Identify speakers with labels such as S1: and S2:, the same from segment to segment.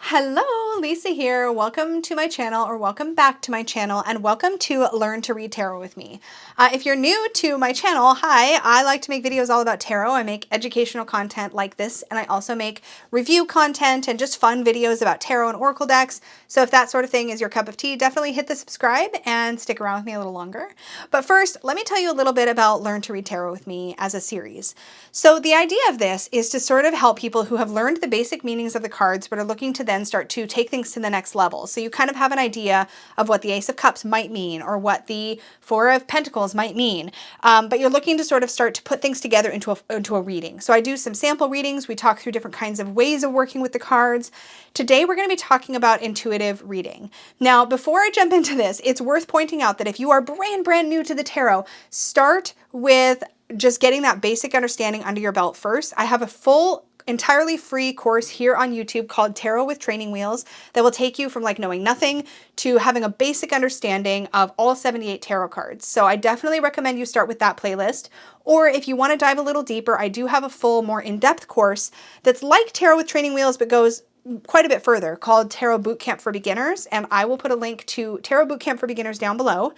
S1: Hello, Lisa here. Welcome to my channel, or welcome back to my channel, and welcome to Learn to Read Tarot with me. If you're new to my channel, hi, I like to make videos all about tarot. I make educational content like this, and I also make review content and just fun videos about tarot and oracle decks. So if that sort of thing is your cup of tea, definitely hit the subscribe and stick around with me a little longer. But first, let me tell you a little bit about Learn to Read Tarot with me as a series. So the idea of this is to sort of help people who have learned the basic meanings of the cards but are looking to then start to take things to the next level. So you kind of have an idea of what the Ace of Cups might mean or what the Four of Pentacles might mean, but you're looking to sort of start to put things together into a reading. So I do some sample readings. We talk through different kinds of ways of working with the cards. Today we're going to be talking about intuitive reading. Now, before I jump into this, it's worth pointing out that if you are brand new to the tarot, start with just getting that basic understanding under your belt first. I have a full entirely free course here on YouTube called Tarot with Training Wheels that will take you from like knowing nothing to having a basic understanding of all 78 tarot cards. So I definitely recommend you start with that playlist. Or if you want to dive a little deeper, I do have a full, more in-depth course that's like Tarot with Training Wheels but goes quite a bit further, called Tarot Bootcamp for Beginners, and I will put a link to Tarot Bootcamp for Beginners down below.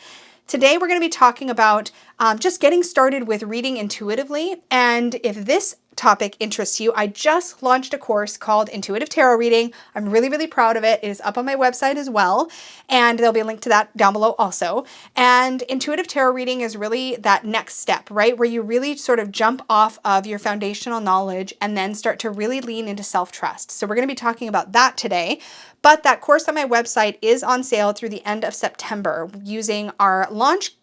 S1: Today we're going to be talking about just getting started with reading intuitively, and if this topic interests you, I just launched a course called Intuitive Tarot Reading. I'm really proud of it. It is up on my website as well, and there'll be a link to that down below also. And Intuitive Tarot Reading is really that next step, right? Where you really sort of jump off of your foundational knowledge and then start to really lean into self-trust. So we're going to be talking about that today. But that course on my website is on sale through the end of September using our launch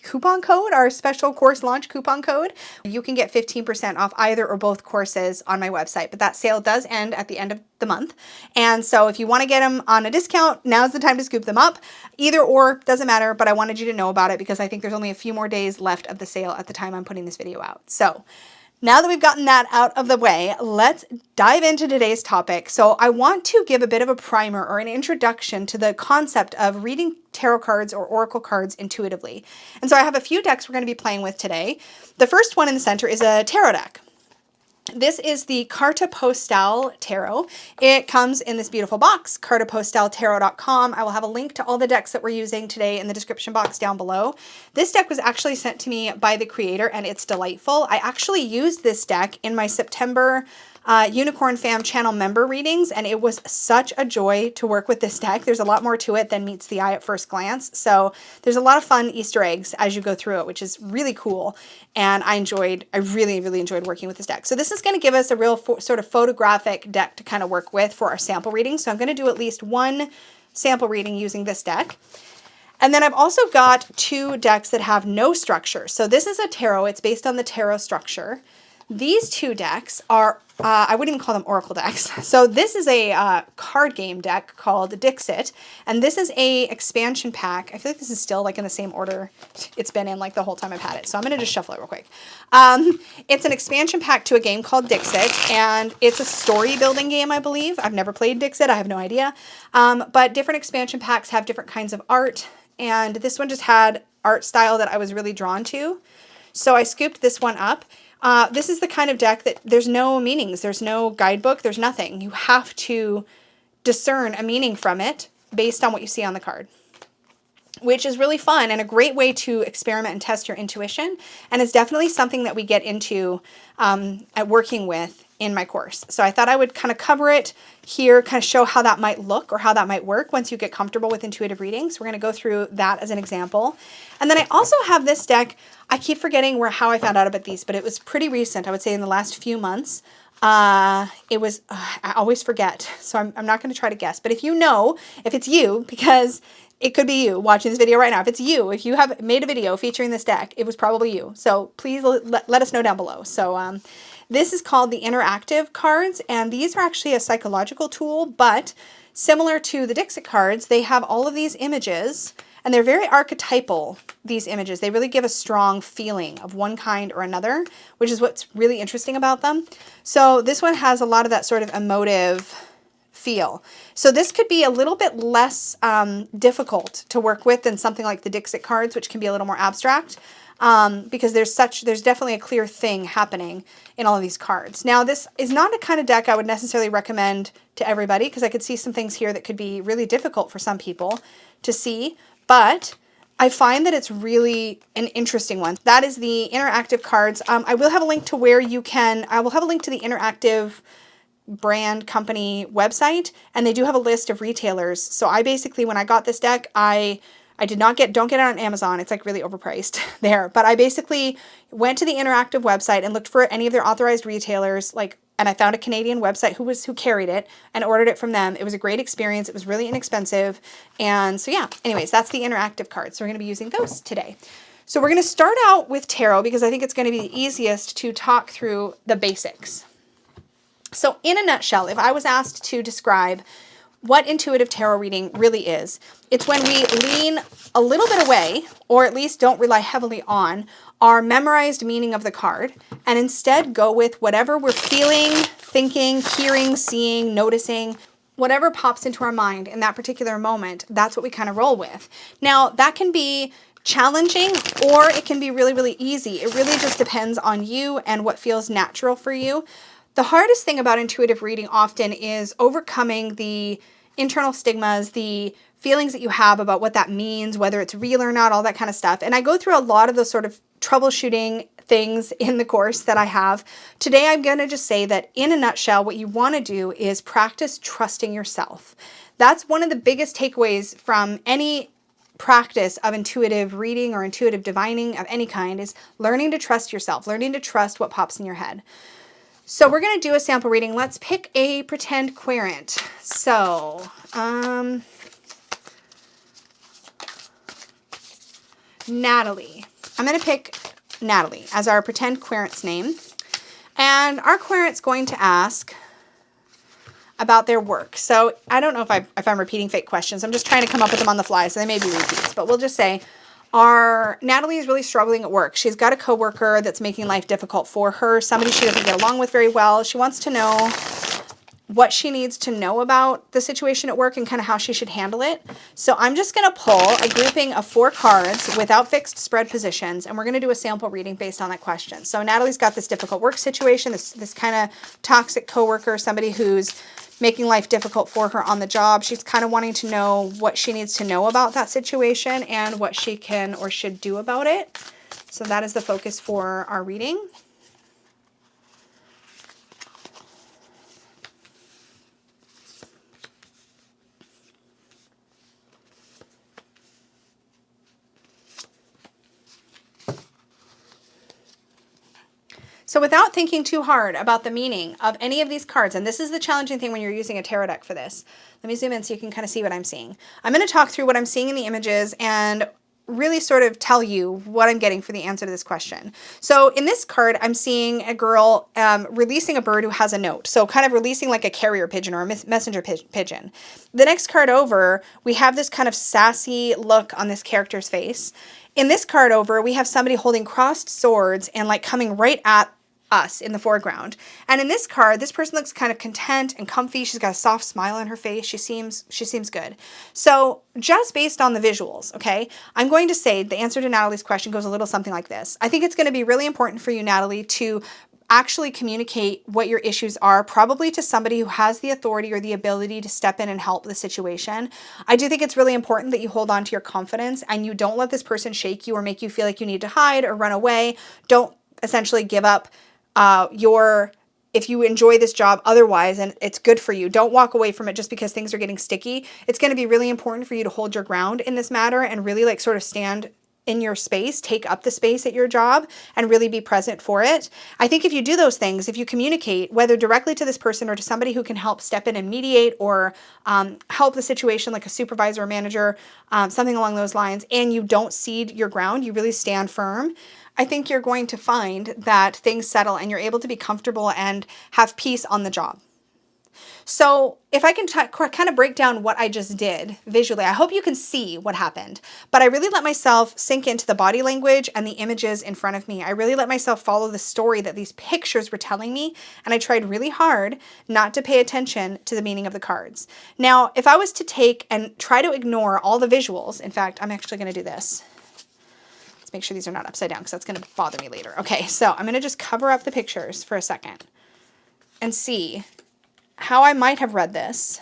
S1: coupon code, our special course launch coupon code. You can get 15% off either or both courses on my website, but that sale does end at the end of the month. And so if you want to get them on a discount, now's the time to scoop them up. Either or, doesn't matter, but I wanted you to know about it because I think there's only a few more days left of the sale at the time I'm putting this video out. So now that we've gotten that out of the way, let's dive into today's topic. So I want to give a bit of a primer or an introduction to the concept of reading tarot cards or oracle cards intuitively. And so I have a few decks we're going to be playing with today. The first one in the center is a tarot deck. This is the Carta Postal Tarot. It comes in this beautiful box, cartapostaltarot.com. I will have a link to all the decks that we're using today in the description box down below. This deck was actually sent to me by the creator, and it's delightful. I actually used this deck in my September Unicorn Fam channel member readings, and it was such a joy to work with this deck. There's a lot more to it than meets the eye at first glance, so there's a lot of fun Easter eggs as you go through it, which is really cool, and I really enjoyed working with this deck. So this is going to give us a real sort of photographic deck to kind of work with for our sample reading, so I'm going to do at least one sample reading using this deck. And then I've also got two decks that have no structure. So this is a tarot. It's based on the tarot structure. These two decks are, I wouldn't even call them oracle decks. So this is a card game deck called Dixit, and this is a expansion pack. I feel like this is still like in the same order it's been in like the whole time I've had it. So I'm going to just shuffle it real quick. It's an expansion pack to a game called Dixit, and it's a story building game, I believe. I've never played Dixit. I have no idea. But different expansion packs have different kinds of art, and this one just had art style that I was really drawn to. So I scooped this one up. This is the kind of deck that there's no meanings, there's no guidebook, there's nothing. You have to discern a meaning from it based on what you see on the card, which is really fun and a great way to experiment and test your intuition. And it's definitely something that we get into at working with in my course. So I thought I would kind of cover it here, kind of show how that might look or how that might work once you get comfortable with intuitive readings. We're going to go through that as an example. And then I also have this deck. I keep forgetting how I found out about these, but it was pretty recent. I would say in the last few months. I always forget, so I'm not going to try to guess. But if you know, if it's you, because it could be you watching this video right now. If it's you, if you have made a video featuring this deck, it was probably you. So please let us know down below. So this is called the Interactive cards, and these are actually a psychological tool, but similar to the Dixit cards, they have all of these images, and they're very archetypal, these images. They really give a strong feeling of one kind or another, which is what's really interesting about them. So this one has a lot of that sort of emotive feel. So this could be a little bit less difficult to work with than something like the Dixit cards, which can be a little more abstract. because there's definitely a clear thing happening in all of these cards. Now, this is not a kind of deck I would necessarily recommend to everybody, because I could see some things here that could be really difficult for some people to see, but I find that it's really an interesting one. That is the interactive cards. I will have a link to where you can, I will have a link to the interactive brand company website, and they do have a list of retailers. So I basically, when I got this deck, I did not get, don't get it on Amazon. It's like really overpriced there. But I basically went to the interactive website and looked for any of their authorized retailers, and I found a Canadian website who carried it and ordered it from them. It was a great experience. It was really inexpensive. And so yeah, anyways, that's the interactive cards. So we're going to be using those today. So we're going to start out with tarot because I think it's going to be the easiest to talk through the basics. So in a nutshell, if I was asked to describe what intuitive tarot reading really is, it's when we lean a little bit away, or at least don't rely heavily on, our memorized meaning of the card, and instead go with whatever we're feeling, thinking, hearing, seeing, noticing, whatever pops into our mind in that particular moment. That's what we kind of roll with. Now, that can be challenging, or it can be really, really easy. It really just depends on you and what feels natural for you. The hardest thing about intuitive reading often is overcoming the internal stigmas, the feelings that you have about what that means, whether it's real or not, all that kind of stuff. And I go through a lot of those sort of troubleshooting things in the course that I have. Today, I'm going to just say that in a nutshell, what you want to do is practice trusting yourself. That's one of the biggest takeaways from any practice of intuitive reading or intuitive divining of any kind, is learning to trust yourself, learning to trust what pops in your head. So we're going to do a sample reading. Let's pick a pretend querent. So, Natalie. I'm going to pick Natalie as our pretend querent's name. And our querent's going to ask about their work. So I don't know if I'm repeating fake questions. I'm just trying to come up with them on the fly, so they may be repeats. But we'll just say, Natalie is really struggling at work. She's got a coworker that's making life difficult for her, somebody she doesn't get along with very well. She wants to know what she needs to know about the situation at work and kind of how she should handle it. So I'm just going to pull a grouping of 4 cards without fixed spread positions, and we're going to do a sample reading based on that question. So Natalie's got this difficult work situation, this kind of toxic coworker, somebody who's making life difficult for her on the job. She's kind of wanting to know what she needs to know about that situation and what she can or should do about it. So that is the focus for our reading. So without thinking too hard about the meaning of any of these cards, and this is the challenging thing when you're using a tarot deck for this. Let me zoom in so you can kind of see what I'm seeing. I'm going to talk through what I'm seeing in the images and really sort of tell you what I'm getting for the answer to this question. So in this card, I'm seeing a girl releasing a bird who has a note. So kind of releasing like a carrier pigeon or a messenger pigeon. The next card over, we have this kind of sassy look on this character's face. In this card over, we have somebody holding crossed swords and like coming right at us in the foreground. And in this card, this person looks kind of content and comfy. She's got a soft smile on her face. She seems good. So just based on the visuals, okay, I'm going to say the answer to Natalie's question goes a little something like this. I think it's going to be really important for you, Natalie, to actually communicate what your issues are, probably to somebody who has the authority or the ability to step in and help the situation. I do think it's really important that you hold on to your confidence and you don't let this person shake you or make you feel like you need to hide or run away. Don't essentially give up if you enjoy this job otherwise and it's good for you, don't walk away from it just because things are getting sticky. It's going to be really important for you to hold your ground in this matter and really like sort of stand in your space, take up the space at your job and really be present for it. I think if you do those things, if you communicate, whether directly to this person or to somebody who can help step in and mediate or help the situation like a supervisor or manager, something along those lines, and you don't cede your ground, you really stand firm, I think you're going to find that things settle and you're able to be comfortable and have peace on the job. So if I can kind of break down what I just did visually, I hope you can see what happened. But I really let myself sink into the body language and the images in front of me. I really let myself follow the story that these pictures were telling me. And I tried really hard not to pay attention to the meaning of the cards. Now, if I was to take and try to ignore all the visuals, in fact, I'm actually going to do this. Let's make sure these are not upside down because that's going to bother me later. Okay, so I'm going to just cover up the pictures for a second and see how I might have read this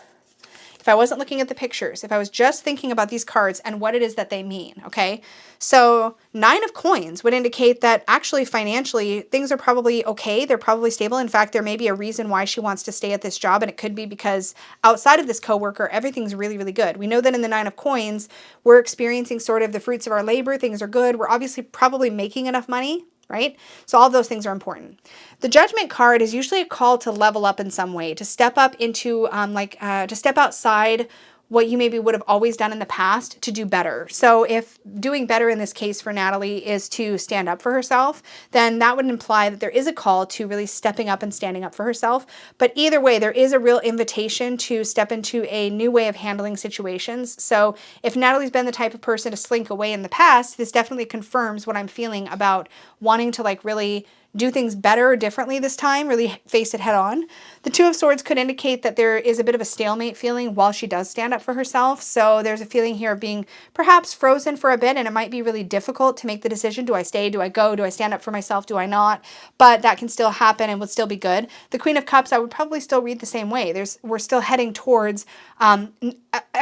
S1: if I wasn't looking at the pictures, if I was just thinking about these cards and what it is that they mean, okay? So 9 of coins would indicate that actually financially things are probably okay. They're probably stable. In fact, there may be a reason why she wants to stay at this job, and it could be because outside of this coworker, everything's really, really good. We know that in the 9 of coins, we're experiencing sort of the fruits of our labor. Things are good. We're obviously probably making enough money, right? So all those things are important. The Judgment card is usually a call to level up in some way, to step up into, to step outside what you maybe would have always done in the past to do better. So if doing better in this case for Natalie is to stand up for herself, then that would imply that there is a call to really stepping up and standing up for herself. But either way, there is a real invitation to step into a new way of handling situations. So if Natalie's been the type of person to slink away in the past, this definitely confirms what I'm feeling about wanting to like really do things better or differently this time, really face it head on. The 2 of Swords could indicate that there is a bit of a stalemate feeling while she does stand up for herself. So there's a feeling here of being perhaps frozen for a bit, and it might be really difficult to make the decision. Do I stay? Do I go? Do I stand up for myself? Do I not? But that can still happen and would still be good. The Queen of Cups, I would probably still read the same way. We're still heading towards, I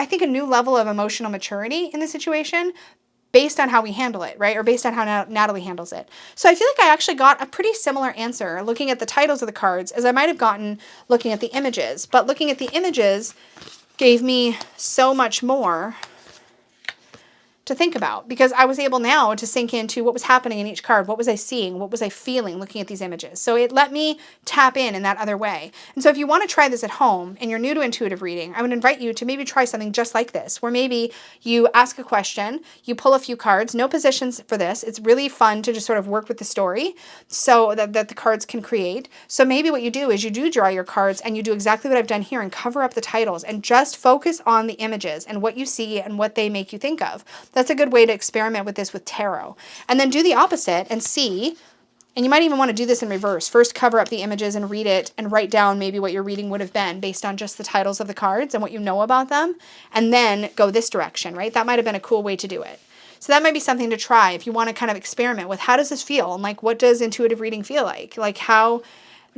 S1: think, a new level of emotional maturity in the situation, based on how we handle it, right? Or based on how Natalie handles it. So I feel like I actually got a pretty similar answer looking at the titles of the cards as I might have gotten looking at the images. But looking at the images gave me so much more to think about, because I was able now to sink into what was happening in each card. What was I seeing? What was I feeling looking at these images? So it let me tap in that other way. And so if you want to try this at home and you're new to intuitive reading, I would invite you to maybe try something just like this, where maybe you ask a question, you pull a few cards, no positions for this. It's really fun to just sort of work with the story so that the cards can create. So maybe what you do is you do draw your cards and you do exactly what I've done here and cover up the titles and just focus on the images and what you see and what they make you think of. That's a good way to experiment with this with tarot. And then do the opposite and see, and you might even want to do this in reverse. First cover up the images and read it and write down maybe what your reading would have been based on just the titles of the cards and what you know about them, and then go this direction, right? That might have been a cool way to do it. So that might be something to try if you want to kind of experiment with how does this feel, and like what does intuitive reading feel like? Like how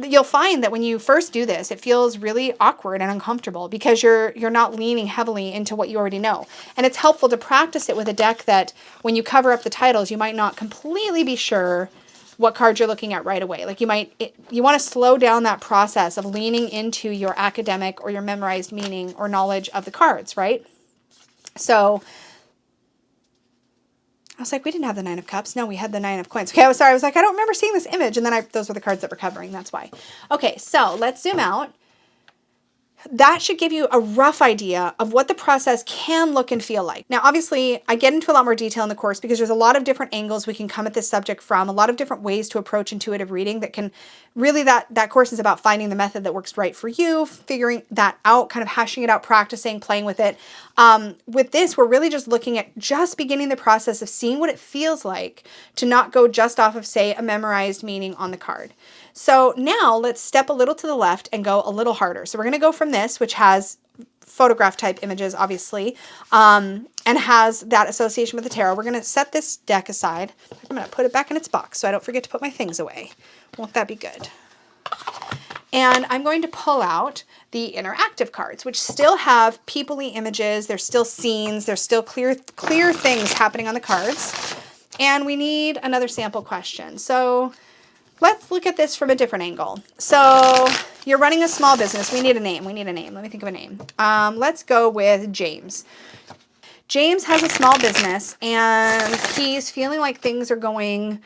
S1: you'll find that when you first do this, it feels really awkward and uncomfortable because you're not leaning heavily into what you already know. And it's helpful to practice it with a deck that when you cover up the titles, you might not completely be sure what card you're looking at right away. Like you want to slow down that process of leaning into your academic or your memorized meaning or knowledge of the cards, right? So I was like, we didn't have the 9 of Cups. No, we had the 9 of Coins. Okay, I was sorry. I was like, I don't remember seeing this image. And then those were the cards that we're covering. That's why. Okay, so let's zoom out. That should give you a rough idea of what the process can look and feel like. Now, obviously, I get into a lot more detail in the course because there's a lot of different angles we can come at this subject from, a lot of different ways to approach intuitive reading that can really, that course is about finding the method that works right for you, figuring that out, kind of hashing it out, practicing, playing with it. With this, we're really just looking at just beginning the process of seeing what it feels like to not go just off of, say, a memorized meaning on the card. So now let's step a little to the left and go a little harder. So we're going to go from this, which has photograph type images, obviously, and has that association with the tarot. We're going to set this deck aside. I'm going to put it back in its box so I don't forget to put my things away. Won't that be good? And I'm going to pull out the interactive cards, which still have people-y images. There's still scenes. There's still clear things happening on the cards. And we need another sample question. So let's look at this from a different angle. So you're running a small business. We need a name. Let me think of a name. Let's go with James. James has a small business and he's feeling like things are going,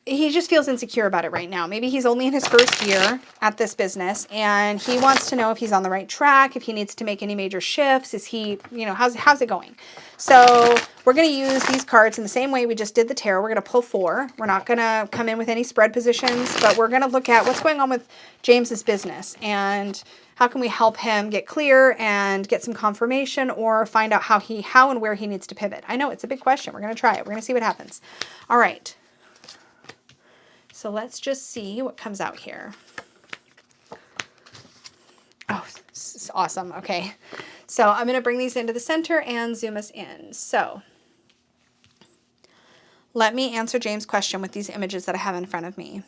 S1: he just feels insecure about it right now. Maybe he's only in his first year at this business and he wants to know if he's on the right track, if he needs to make any major shifts. Is he, how's it going? So we're going to use these cards in the same way we just did the tarot. We're going to pull 4. We're not going to come in with any spread positions, but we're going to look at what's going on with James's business and how can we help him get clear and get some confirmation or find out how and where he needs to pivot. I know it's a big question. We're going to try it. We're going to see what happens. All right. So let's just see what comes out here. Oh, this is awesome. Okay. So I'm going to bring these into the center and zoom us in. So Let me answer James' question with these images that I have in front of me.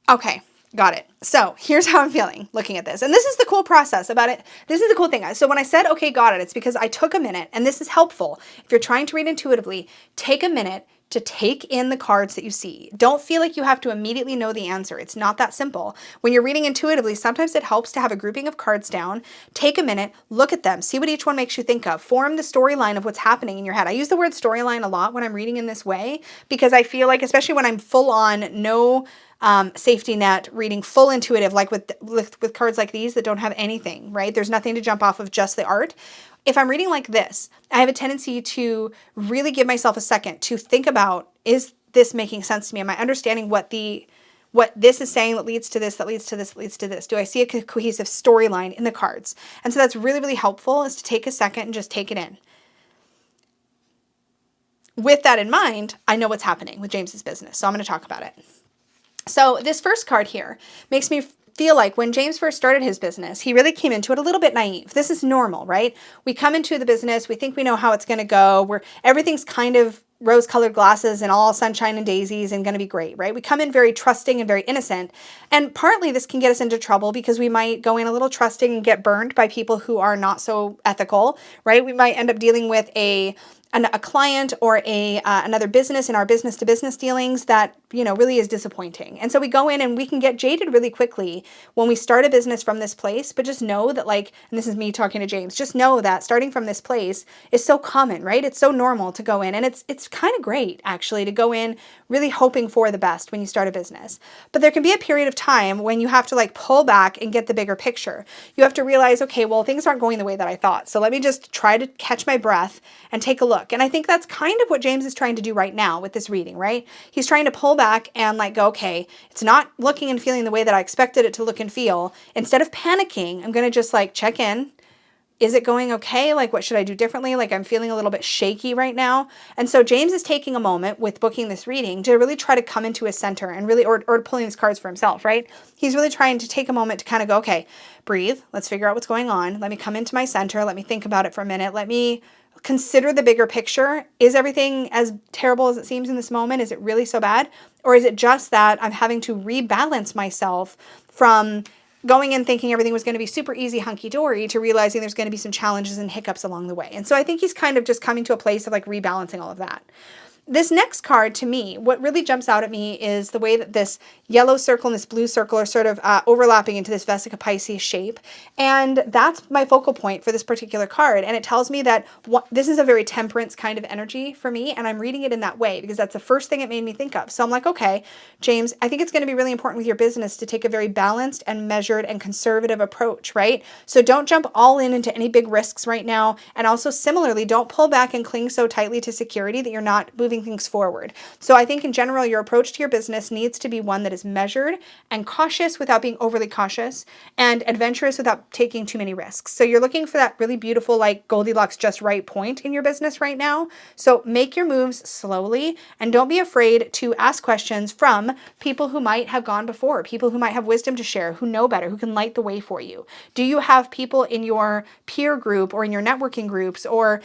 S1: Okay, got it. So here's how I'm feeling looking at this. And this is the cool process about it. This is the cool thing. So when I said, okay, got it, it's because I took a minute, and this is helpful. If you're trying to read intuitively, take a minute to take in the cards that you see. Don't feel like you have to immediately know the answer. It's not that simple. When you're reading intuitively, sometimes it helps to have a grouping of cards down, take a minute, look at them, see what each one makes you think of, form the storyline of what's happening in your head. I use the word storyline a lot when I'm reading in this way, because I feel like, especially when I'm full on, no safety net, reading full intuitive, like with cards like these that don't have anything, right? There's nothing to jump off of, just the art. If I'm reading like this, I have a tendency to really give myself a second to think about, is this making sense to me? Am I understanding what this is saying that leads to this, that leads to this, that leads to this? Do I see a cohesive storyline in the cards? And so that's really, really helpful, is to take a second and just take it in. With that in mind, I know what's happening with James's business, so I'm going to talk about it. So this first card here makes me feel like when James first started his business, he really came into it a little bit naive. This is normal, right? We come into the business, we think we know how it's going to go, everything's kind of rose-colored glasses and all sunshine and daisies and going to be great, right? We come in very trusting and very innocent. And partly this can get us into trouble because we might go in a little trusting and get burned by people who are not so ethical, right? We might end up dealing with a client or another business in our business-to-business dealings that, really is disappointing. And so we go in and we can get jaded really quickly when we start a business from this place, but just know that, and this is me talking to James, just know that starting from this place is so common, right? It's so normal to go in, and it's kind of great, actually, to go in really hoping for the best when you start a business. But there can be a period of time when you have to pull back and get the bigger picture. You have to realize, okay, well, things aren't going the way that I thought. So let me just try to catch my breath and take a look. And I think that's kind of what James is trying to do right now with this reading, right? He's trying to pull back and go, okay, it's not looking and feeling the way that I expected it to look and feel. Instead of panicking, I'm going to just check in. Is it going okay? What should I do differently? I'm feeling a little bit shaky right now. And so James is taking a moment with booking this reading to really try to come into his center and really, or pulling these cards for himself, right? He's really trying to take a moment to kind of go, okay, breathe. Let's figure out what's going on. Let me come into my center. Let me think about it for a minute. Let me consider the bigger picture. Is everything as terrible as it seems in this moment? Is it really so bad? Or is it just that I'm having to rebalance myself from going in thinking everything was going to be super easy, hunky-dory, to realizing there's going to be some challenges and hiccups along the way. And so I think he's kind of just coming to a place of rebalancing all of that. This next card, to me, what really jumps out at me is the way that this yellow circle and this blue circle are sort of overlapping into this Vesica Pisces shape. And that's my focal point for this particular card. And it tells me that this is a very temperance kind of energy for me. And I'm reading it in that way because that's the first thing it made me think of. So I'm like, okay, James, I think it's going to be really important with your business to take a very balanced and measured and conservative approach, right? So don't jump all in into any big risks right now. And also similarly, don't pull back and cling so tightly to security that you're not moving things forward. So I think in general, your approach to your business needs to be one that is measured and cautious without being overly cautious, and adventurous without taking too many risks. So you're looking for that really beautiful, Goldilocks just right point in your business right now. So make your moves slowly, and don't be afraid to ask questions from people who might have gone before, people who might have wisdom to share, who know better, who can light the way for you. Do you have people in your peer group or in your networking groups or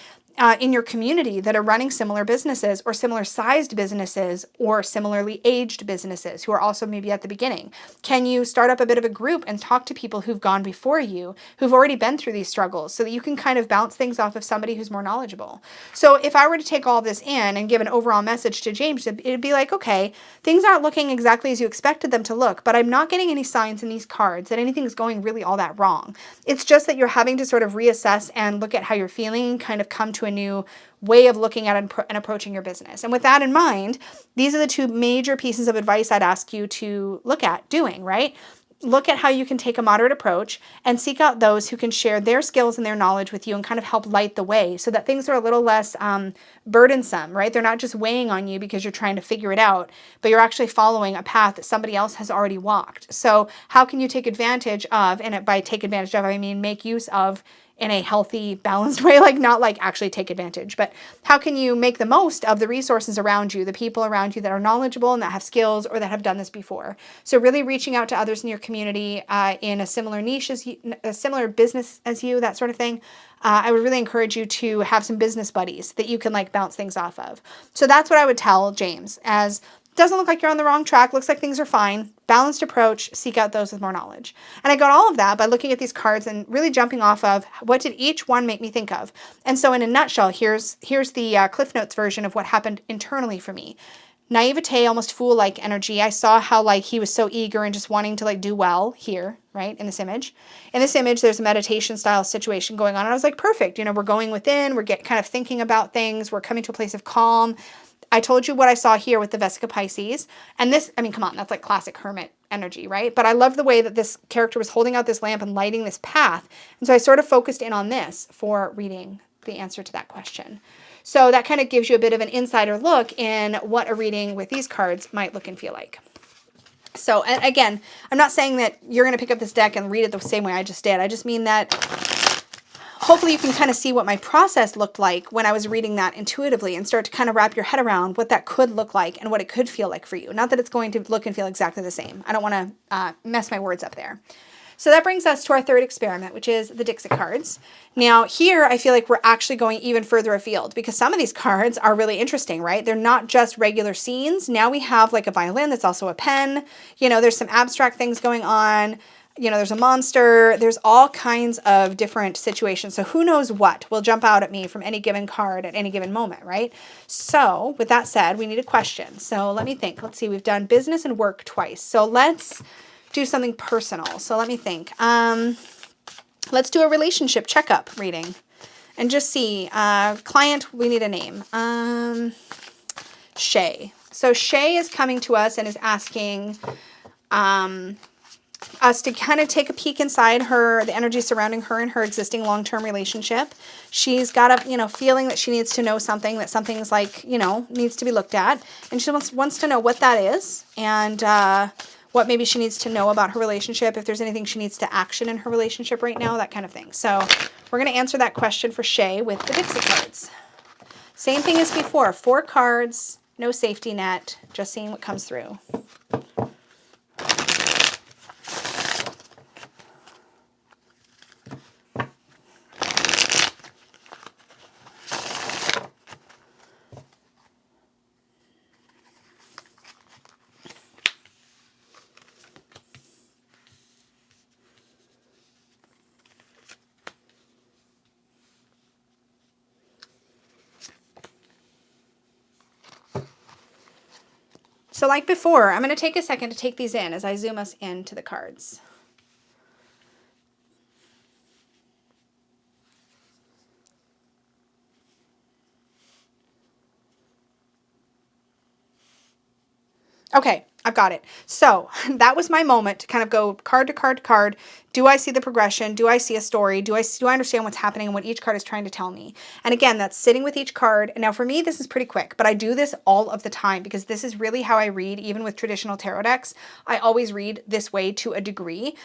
S1: in your community that are running similar businesses or similar sized businesses or similarly aged businesses who are also maybe at the beginning? Can you start up a bit of a group and talk to people who've gone before you, who've already been through these struggles, so that you can kind of bounce things off of somebody who's more knowledgeable? So if I were to take all this in and give an overall message to James, it'd be like, okay, things aren't looking exactly as you expected them to look, but I'm not getting any signs in these cards that anything's going really all that wrong. It's just that you're having to sort of reassess and look at how you're feeling, kind of come to a new way of looking at and approaching your business. And with that in mind, these are the two major pieces of advice I'd ask you to look at doing, right? Look at how you can take a moderate approach and seek out those who can share their skills and their knowledge with you and kind of help light the way so that things are a little less burdensome, right? They're not just weighing on you because you're trying to figure it out, but you're actually following a path that somebody else has already walked. So how can you take advantage of, and by take advantage of, I mean make use of, in a healthy, balanced way, like not like actually take advantage, but how can you make the most of the resources around you, the people around you that are knowledgeable and that have skills or that have done this before. So really reaching out to others in your community in a similar niche as you, a similar business as you, that sort of thing. I would really encourage you to have some business buddies that you can like bounce things off of. So that's what I would tell James, as doesn't look like you're on the wrong track, looks like things are fine, balanced approach, seek out those with more knowledge. And I got all of that by looking at these cards and really jumping off of what did each one make me think of. And so in a nutshell, here's the Cliff Notes version of what happened internally for me. Naivete, almost fool-like energy. I saw how like he was so eager and just wanting to like do well here, right, in this image. In this image, there's a meditation style situation going on. And I was like, perfect. You know, we're going within, we're kind of thinking about things, we're coming to a place of calm. I told you what I saw here with the Vesica Pisces. And this, I mean, come on, that's like classic hermit energy, right? But I love the way that this character was holding out this lamp and lighting this path. And so I sort of focused in on this for reading the answer to that question. So that kind of gives you a bit of an insider look in what a reading with these cards might look and feel like. So, and again, I'm not saying that you're going to pick up this deck and read it the same way I just did. I just mean that hopefully you can kind of see what my process looked like when I was reading that intuitively and start to kind of wrap your head around what that could look like and what it could feel like for you. Not that it's going to look and feel exactly the same. I don't want to mess my words up there. So that brings us to our third experiment, which is the Dixit cards. Now here, I feel like we're actually going even further afield because some of these cards are really interesting, right? They're not just regular scenes. Now we have like a violin that's also a pen. You know, there's some abstract things going on. You know, there's a monster. There's all kinds of different situations. So who knows what will jump out at me from any given card at any given moment, right? So with that said, we need a question. So let me think. Let's see. We've done business and work twice. So let's do something personal. So let me think. Let's do a relationship checkup reading and just see. Client, we need a name. Shay. So Shay is coming to us and is asking us to kind of take a peek inside her, the energy surrounding her and her existing long-term relationship. She's got a, feeling that she needs to know something, that something's like, needs to be looked at. And she wants to know what that is and what maybe she needs to know about her relationship, if there's anything she needs to action in her relationship right now, that kind of thing. So we're going to answer that question for Shay with the Dixit cards. Same thing as before, 4 cards, no safety net, just seeing what comes through. So like before, I'm going to take a second to take these in as I zoom us into the cards. Okay, I've got it. So that was my moment to kind of go card to card to card. Do I see the progression? Do I see a story? Do I understand what's happening and what each card is trying to tell me? And again, that's sitting with each card. And now for me, this is pretty quick, but I do this all of the time because this is really how I read, even with traditional tarot decks. I always read this way to a degree.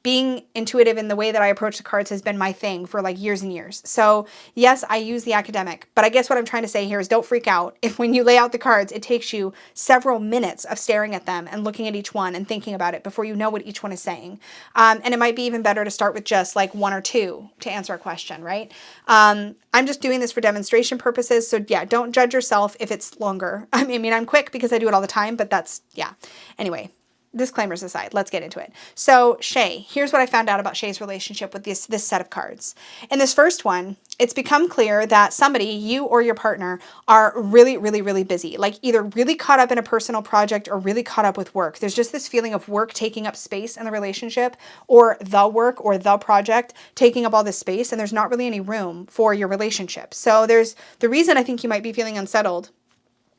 S1: Being intuitive in the way that I approach the cards has been my thing for like years and years. So yes, I use the academic, but I guess what I'm trying to say here is don't freak out if when you lay out the cards, it takes you several minutes of staring at them and looking at each one and thinking about it before you know what each one is saying. And it might be even better to start with just like 1 or 2 to answer a question, right? I'm just doing this for demonstration purposes. So yeah, don't judge yourself if it's longer. I mean, I'm quick because I do it all the time, but that's, yeah. Anyway, disclaimers aside, let's get into it. So Shay, here's what I found out about Shay's relationship with this set of cards. In this first one, it's become clear that somebody, you or your partner, are really, really, really busy. Like either really caught up in a personal project or really caught up with work. There's just this feeling of work taking up space in the relationship, or the work or the project taking up all this space, and there's not really any room for your relationship. So there's the reason I think you might be feeling unsettled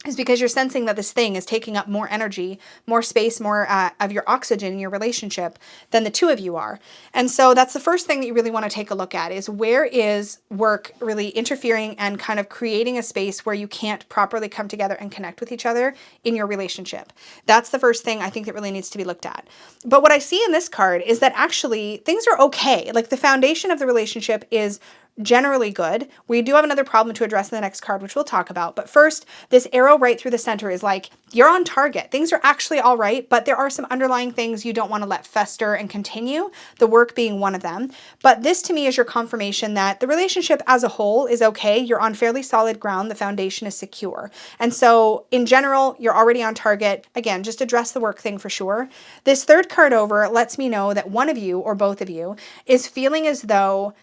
S1: is because you're sensing that this thing is taking up more energy, more space, more of your oxygen in your relationship than the two of you are. And so that's the first thing that you really want to take a look at, is where is work really interfering and kind of creating a space where you can't properly come together and connect with each other in your relationship. That's the first thing I think that really needs to be looked at. But what I see in this card is that actually things are okay. Like the foundation of the relationship is generally good. We do have another problem to address in the next card, which we'll talk about. But first, this arrow right through the center is like, you're on target. Things are actually all right, but there are some underlying things you don't want to let fester and continue, the work being one of them. But this to me is your confirmation that the relationship as a whole is okay. You're on fairly solid ground. The foundation is secure. And so in general, you're already on target. Again, just address the work thing for sure. This third card over lets me know that one of you or both of you is feeling as though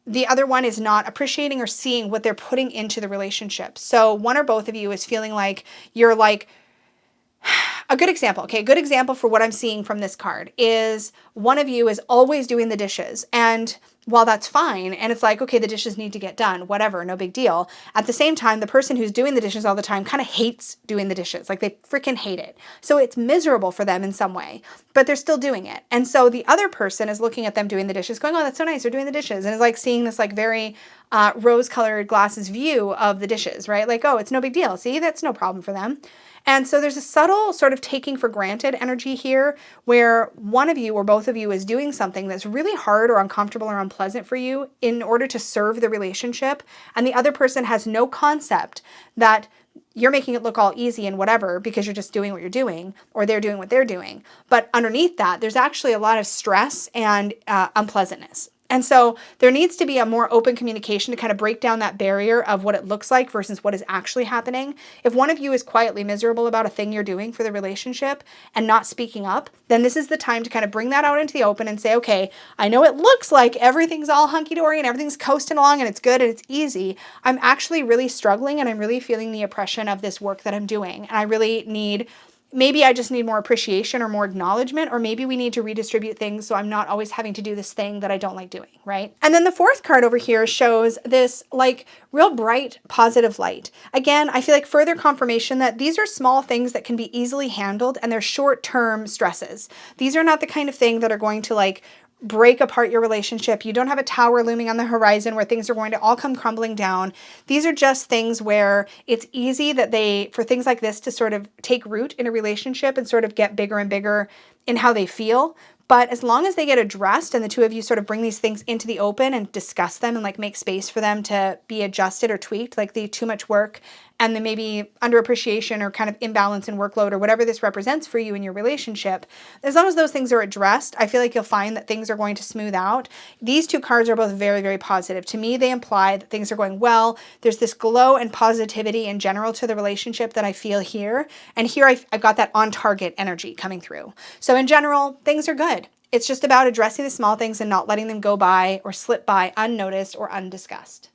S1: the other one is not appreciating or seeing what they're putting into the relationship. So one or both of you is feeling like you're like, a good example, okay, a good example for what I'm seeing from this card is one of you is always doing the dishes. And while that's fine, and it's like, okay, the dishes need to get done, whatever, no big deal. At the same time, the person who's doing the dishes all the time kind of hates doing the dishes. Like they freaking hate it. So it's miserable for them in some way, but they're still doing it. And so the other person is looking at them doing the dishes going, oh, that's so nice. They're doing the dishes. And is like seeing this like very rose-colored glasses view of the dishes, right? Like, oh, it's no big deal. See, that's no problem for them. And so there's a subtle sort of taking for granted energy here where one of you or both of you is doing something that's really hard or uncomfortable or unpleasant for you in order to serve the relationship. And the other person has no concept that you're making it look all easy and whatever because you're just doing what you're doing or they're doing what they're doing. But underneath that, there's actually a lot of stress and unpleasantness. And so there needs to be a more open communication to kind of break down that barrier of what it looks like versus what is actually happening. If one of you is quietly miserable about a thing you're doing for the relationship and not speaking up, then this is the time to kind of bring that out into the open and say, okay, I know it looks like everything's all hunky-dory and everything's coasting along and it's good and it's easy. I'm actually really struggling and I'm really feeling the oppression of this work that I'm doing. And I really need maybe I just need more appreciation or more acknowledgement, or maybe we need to redistribute things so I'm not always having to do this thing that I don't like doing, right? And then the fourth card over here shows this like real bright, positive light. Again, I feel like further confirmation that these are small things that can be easily handled and they're short-term stresses. These are not the kind of thing that are going to like break apart your relationship. You don't have a tower looming on the horizon where things are going to all come crumbling down. These are just things where it's easy that for things like this to sort of take root in a relationship and sort of get bigger and bigger in how they feel. But as long as they get addressed and the two of you sort of bring these things into the open and discuss them and like make space for them to be adjusted or tweaked, like the too much work and then maybe underappreciation or kind of imbalance in workload or whatever this represents for you in your relationship, as long as those things are addressed, I feel like you'll find that things are going to smooth out. These two cards are both very, very positive. To me, they imply that things are going well. There's this glow and positivity in general to the relationship that I feel here. And here I got that on target energy coming through. So in general, things are good. It's just about addressing the small things and not letting them go by or slip by unnoticed or undiscussed.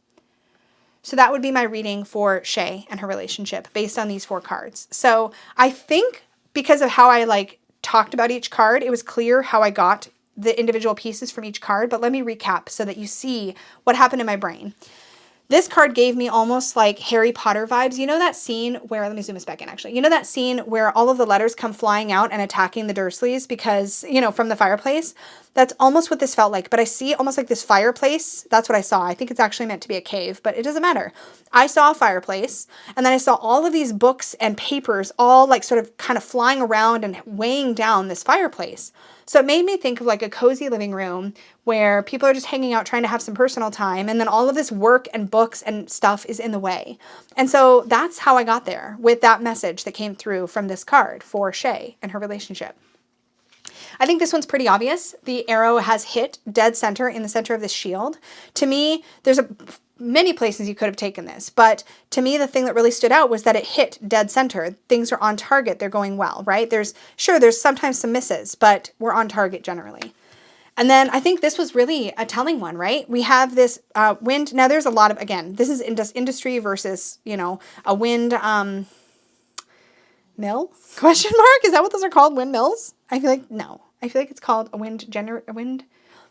S1: So that would be my reading for Shay and her relationship based on these four cards. So I think because of how I like talked about each card, it was clear how I got the individual pieces from each card. But let me recap so that you see what happened in my brain. This card gave me almost like Harry Potter vibes. You know that scene where, let me zoom this back in actually. You know that scene where all of the letters come flying out and attacking the Dursleys because, you know, from the fireplace? That's almost what this felt like. But I see almost like this fireplace. That's what I saw. I think it's actually meant to be a cave, but it doesn't matter. I saw a fireplace and then I saw all of these books and papers all like sort of kind of flying around and weighing down this fireplace. So it made me think of like a cozy living room where people are just hanging out trying to have some personal time. And then all of this work and books and stuff is in the way. And so that's how I got there with that message that came through from this card for Shay and her relationship. I think this one's pretty obvious. The arrow has hit dead center in the center of this shield. To me, there's many places you could have taken this, but to me, the thing that really stood out was that it hit dead center. Things are on target. They're going well, right? There's sometimes some misses, but we're on target generally. And then I think this was really a telling one, right? We have this wind. Now there's a lot of, again, this is industry versus, you know, a wind mill? Question mark? Is that what those are called? Windmills? I feel like, no. I feel like it's called a wind.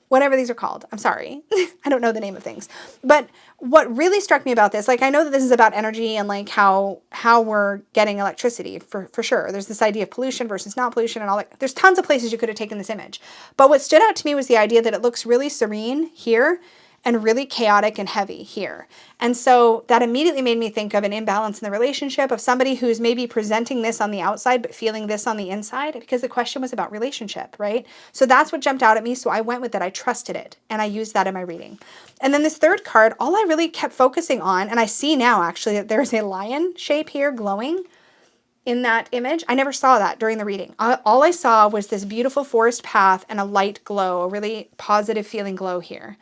S1: whatever these are called. I'm sorry. I don't know the name of things. But what really struck me about this, like I know that this is about energy and like how we're getting electricity for sure. There's this idea of pollution versus not pollution and all that. There's tons of places you could have taken this image. But what stood out to me was the idea that it looks really serene here and really chaotic and heavy here. And so that immediately made me think of an imbalance in the relationship of somebody who's maybe presenting this on the outside but feeling this on the inside, because the question was about relationship, right? So that's what jumped out at me. So I went with it. I trusted it and I used that in my reading. And then this third card, all I really kept focusing on, and I see now actually that there's a lion shape here glowing in that image. I never saw that during the reading. All I saw was this beautiful forest path and a light glow, a really positive feeling glow here.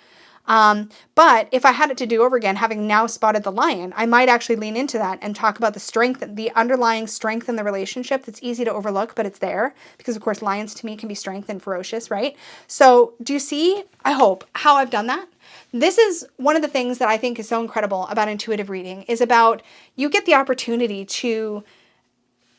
S1: But if I had it to do over again, having now spotted the lion, I might actually lean into that and talk about the strength, the underlying strength in the relationship that's easy to overlook, but it's there because of course lions to me can be strength and ferocious, right? So do you see, I hope, how I've done that? This is one of the things that I think is so incredible about intuitive reading is about you get the opportunity to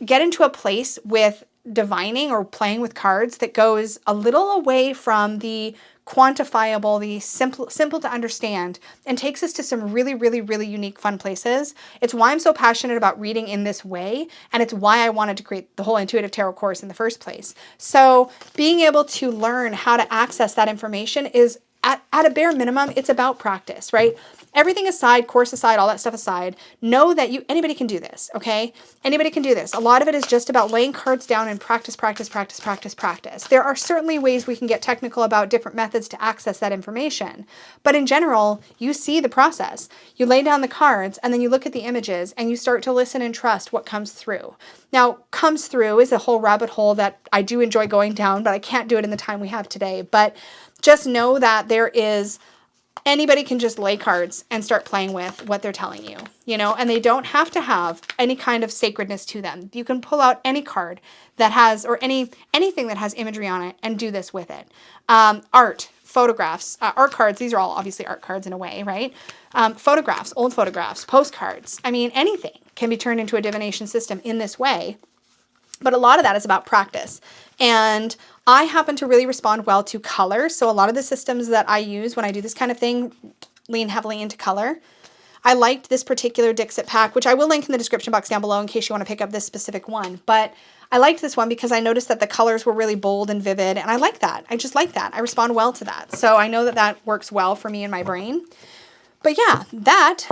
S1: get into a place with divining or playing with cards that goes a little away from the quantifiable, the simple to understand, and takes us to some really, really, really unique, fun places. It's why I'm so passionate about reading in this way, and it's why I wanted to create the whole intuitive tarot course in the first place. So being able to learn how to access that information is at a bare minimum, it's about practice, right? Everything aside, course aside, all that stuff aside, know that anybody can do this, okay? Anybody can do this. A lot of it is just about laying cards down and practice, practice, practice, practice, practice. There are certainly ways we can get technical about different methods to access that information. But in general, you see the process. You lay down the cards and then you look at the images and you start to listen and trust what comes through. Now, comes through is a whole rabbit hole that I do enjoy going down, but I can't do it in the time we have today. But just know that anybody can just lay cards and start playing with what they're telling you, and they don't have to have any kind of sacredness to them. You can pull out any card that has, or anything that has imagery on it and do this with it. Art, photographs, art cards, these are all obviously art cards in a way, right? Photographs, old photographs, postcards. I mean, anything can be turned into a divination system in this way. But a lot of that is about practice. And I happen to really respond well to color. So a lot of the systems that I use when I do this kind of thing lean heavily into color. I liked this particular Dixit pack, which I will link in the description box down below in case you want to pick up this specific one. But I liked this one because I noticed that the colors were really bold and vivid. And I like that. I just like that. I respond well to that. So I know that that works well for me in my brain. But yeah, that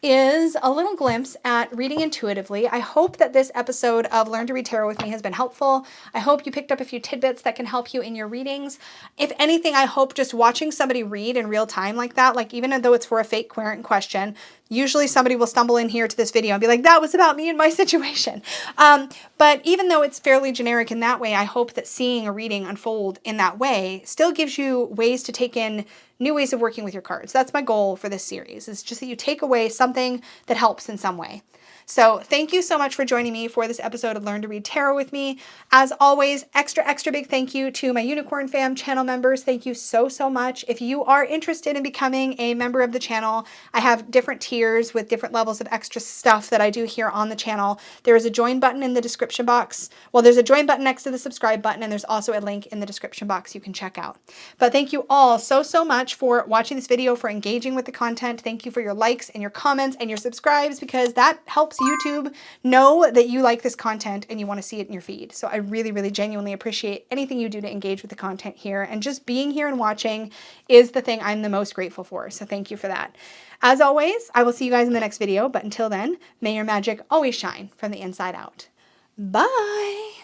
S1: is a little glimpse at reading intuitively. I hope that this episode of Learn to Read Tarot with me has been helpful. I hope you picked up a few tidbits that can help you in your readings. If anything, I hope just watching somebody read in real time like that, like even though it's for a fake querent question, usually somebody will stumble in here to this video and be like, that was about me and my situation. But even though it's fairly generic in that way, I hope that seeing a reading unfold in that way still gives you ways to take in new ways of working with your cards. That's my goal for this series, is just that you take away something that helps in some way. So thank you so much for joining me for this episode of Learn to Read Tarot with me. As always, extra big thank you to my Unicorn Fam channel members. Thank you so much. If you are interested in becoming a member of the channel, I have different tiers with different levels of extra stuff that I do here on the channel. There is a join button in the description box. Well, there's a join button next to the subscribe button, and there's also a link in the description box you can check out. But thank you all so much for watching this video, for engaging with the content. Thank you for your likes and your comments and your subscribes, because that helps YouTube know that you like this content and you want to see it in your feed. So I really genuinely appreciate anything you do to engage with the content here, and just being here and watching is the thing I'm the most grateful for. So thank you for that. As always, I will see you guys in the next video, but until then, may your magic always shine from the inside out. Bye!